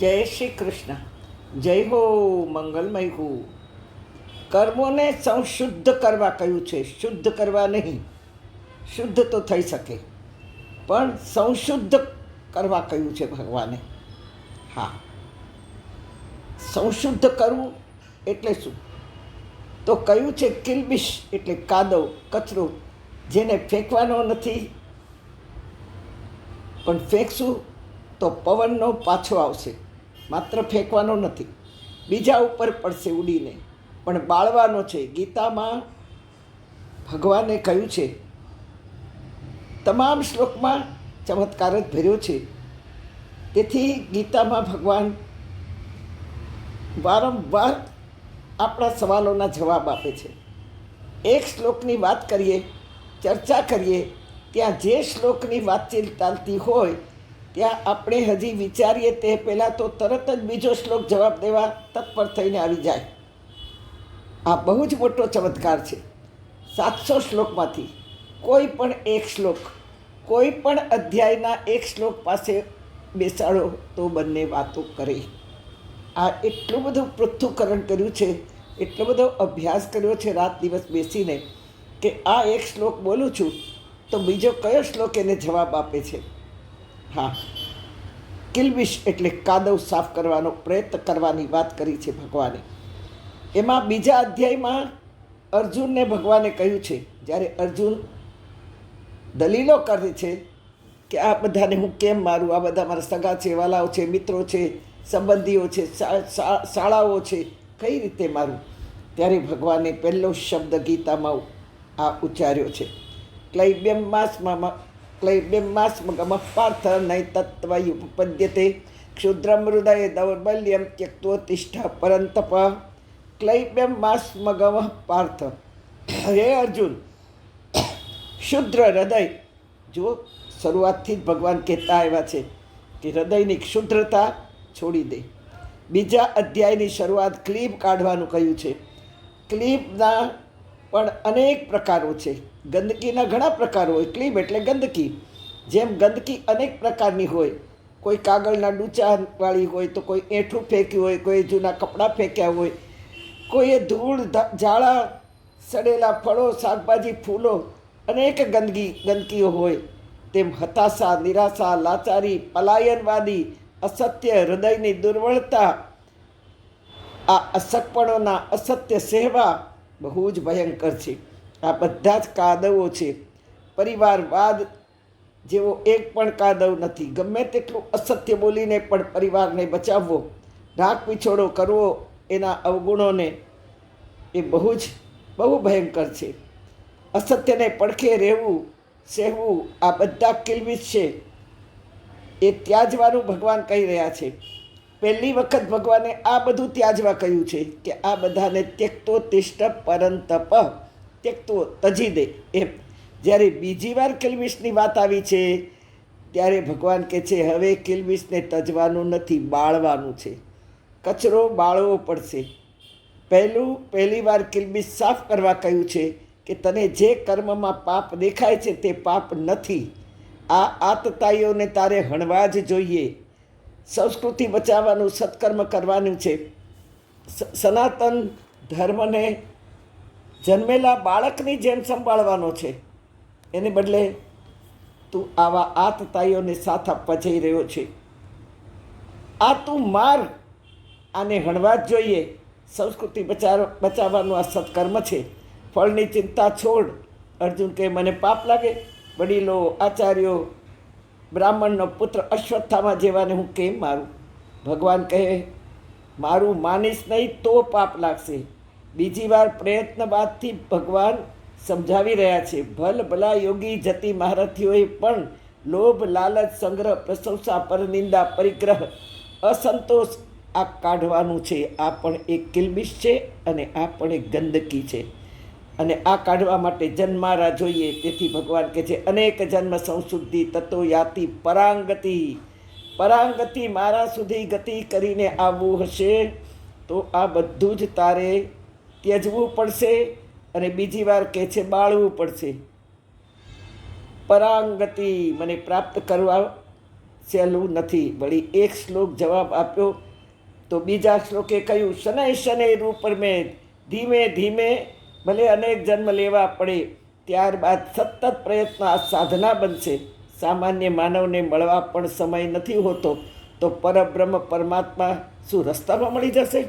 જય શ્રી કૃષ્ણ. જય હો મંગલમય હો. કર્મોને સંશુદ્ધ કરવા કહ્યું છે, શુદ્ધ કરવા નહીં. શુદ્ધ તો થઈ શકે, પણ સંશુદ્ધ કરવા કહ્યું છે ભગવાને. હા, સંશુદ્ધ કરવું એટલે શું? તો કહ્યું છે કિલબિશ એટલે કાદવ, કચરો, જેને ફેંકવાનો નથી, પણ ફેંકશું તો પવનનો પાછો આવશે. માત્ર ફેંકવાનો નથી, બીજા ઉપર પડશે ઉડીને, પણ બાળવાનો છે. ગીતામાં ભગવાને કહ્યું છે, તમામ શ્લોકમાં ચમત્કાર જ ભર્યો છે. તેથી ગીતામાં ભગવાન વારંવાર આપણા સવાલોના જવાબ આપે છે. એક શ્લોકની વાત કરીએ, ચર્ચા કરીએ, ત્યાં જે શ્લોકની વાતચીત ચાલતી હોય ત્યાં આપણે હજી વિચારીએ તે પહેલાં તો તરત જ બીજો શ્લોક જવાબ દેવા તત્પર થઈને આવી જાય. આ બહુ જ મોટો ચમત્કાર છે. 700 શ્લોકમાંથી કોઈ પણ એક શ્લોક, કોઈ પણ અધ્યાયના એક શ્લોક પાસે બેસાડો તો બંને વાતો કરે. આ એટલું બધું પૃથ્થકરણ કર્યું છે, એટલો બધો અભ્યાસ કર્યો છે રાત દિવસ બેસીને, કે આ એક શ્લોક બોલું છું તો બીજો કયો શ્લોક એને જવાબ આપે છે. હા, કિલબિશ એટલે કાદવ સાફ કરવાનો પ્રયત્ન કરવાની વાત કરી છે ભગવાને. એમાં બીજા અધ્યાયમાં અર્જુનને ભગવાને કહ્યું છે, જ્યારે અર્જુન દલીલો કરે છે કે આ બધાને હું કેમ મારું, આ બધા મારા સગા છે, વાલાઓ છે, મિત્રો છે, સંબંધીઓ છે, શાળાઓ છે, કઈ રીતે મારું, ત્યારે ભગવાને પહેલો શબ્દ ગીતામાં આ ઉચ્ચાર્યો છે, ક્લૈબ્યમાસ્મગમઃ પાર્થ નૈતત્વયુપપદ્યતે ક્ષુદ્રમ હૃદય દૌર્બલ્યમ ત્યક્તોતિષ્ઠ પરંતપ. ક્લૈબ્યમાસ્મગમઃ પાર્થ, હે અર્જુન, ક્ષુદ્ર હૃદય, જો શરૂઆતથી જ ભગવાન કહેતા આવ્યા છે કે હૃદયની ક્ષુદ્રતા છોડી દે. બીજા અધ્યાયની શરૂઆત ક્લીબ કાઢવાનું કહ્યું છે. ક્લીબના પણ અનેક પ્રકારો છે. ગંદકીના ઘણા પ્રકારો હોય. ક્લીબ એટલે ગંદકી. જેમ ગંદકી અનેક પ્રકારની હોય, કોઈ કાગળના ડૂચાવાળી હોય, તો કોઈ એઠું ફેંક્યું હોય, કોઈ જૂના કપડાં ફેંક્યા હોય, કોઈએ ધૂળ ઝાડા, સડેલા ફળો, શાકભાજી, ફૂલો, અનેક ગંદકીઓ હોય. તેમ હતાશા, નિરાશા, લાચારી, પલાયનવાદી, અસત્ય, હૃદયની દુર્બળતા, આ અસકપણોના અસત્ય સેવા બહુ જ ભયંકર છે. આ બધા જ કાદવો છે. પરિવારવાદ જેવો એક પણ કાદવ નથી. ગમે તેટલું અસત્ય બોલીને પણ પરિવારને બચાવવો, ઢાક પીછોડો કરવો એના અવગુણોને, એ બહુ ભયંકર છે. અસત્યને પડખે રહેવું, સહેવું, આ બધા કિલબિશ છે. એ ત્યાજવાનું ભગવાન કહી રહ્યા છે. પહેલી વખત ભગવાને આ બધું ત્યાજવા કહ્યું છે કે આ બધાને ત્યક્તો તિષ્ઠ પરંતપ, ત્યક્તો તજી દે એમ. જ્યારે બીજી વાર કિલબિશની વાત આવી છે ત્યારે ભગવાન કહે છે, હવે કિલબિશને તજવાનું નથી, બાળવાનું છે. કચરો બાળવો પડશે. પહેલી વાર કિલબિશ સાફ કરવા કહ્યું છે કે તને જે કર્મમાં પાપ દેખાય છે તે પાપ નથી. આ આતતાઈઓને તારે હણવા જ જોઈએ. સંસ્કૃતિ બચાવવાનું, સત્કર્મ કરવાનું છે. સનાતન ધર્મને જન્મેલા બાળકની જેમ સંભાળવાનો છે. એને બદલે તું આવા આતતાઈઓને સાથ આપવા જઈ રહ્યો છે. આ તું માર, આને હણવા જ જોઈએ. સંસ્કૃતિ બચાવવાનું આ સત્કર્મ છે. ફળની ચિંતા છોડ. અર્જુન કહે, મને પાપ લાગે? વડીલો, આચાર્યો, બ્રાહ્મણનો પુત્ર અશ્વત્થામા જેવાને હું કેમ મારું? ભગવાન કહે, મારું માનીશ નહીં તો પાપ લાગશે. બીજી વાર પ્રયત્ન બાદથી ભગવાન સમજાવી રહ્યા છે. ભલા યોગી જતી મહારથીઓએ પણ લોભ, લાલચ, સંગ્રહ, પ્રશંસા, પરનિંદા, પરિગ્રહ, અસંતોષ આ કાઢવાનું છે. આ પણ એક કિલબિશ છે અને આ પણ એક ગંદકી છે. અને આ કાઢવા માટે જન્મારા જોઈએ. તેથી ભગવાન કહે છે, અનેક જન્મ સંશુદ્ધિ તતો યાતિ પરાંગતિ. પરાંગતિ, મારા સુધી ગતિ કરીને આવવું હશે તો આ બધું જ તારે ત્યજવું પડશે. અને બીજી વાર કહે છે, બાળવું પડશે. પરાંગતિ, મને પ્રાપ્ત કરવા સહેલું નથી. વળી એક શ્લોક જવાબ આપ્યો તો બીજા શ્લોકે કહ્યું, શનૈ શનૈ રૂપ મેં ધીમે ધીમે ભલે અનેક જન્મ લેવા પડે, ત્યારબાદ સતત પ્રયત્ન આ સાધના બનશે. સામાન્ય માનવને મળવા પણ સમય નથી હોતો, તો પરબ્રહ્મ પરમાત્મા શું રસ્તામાં મળી જશે?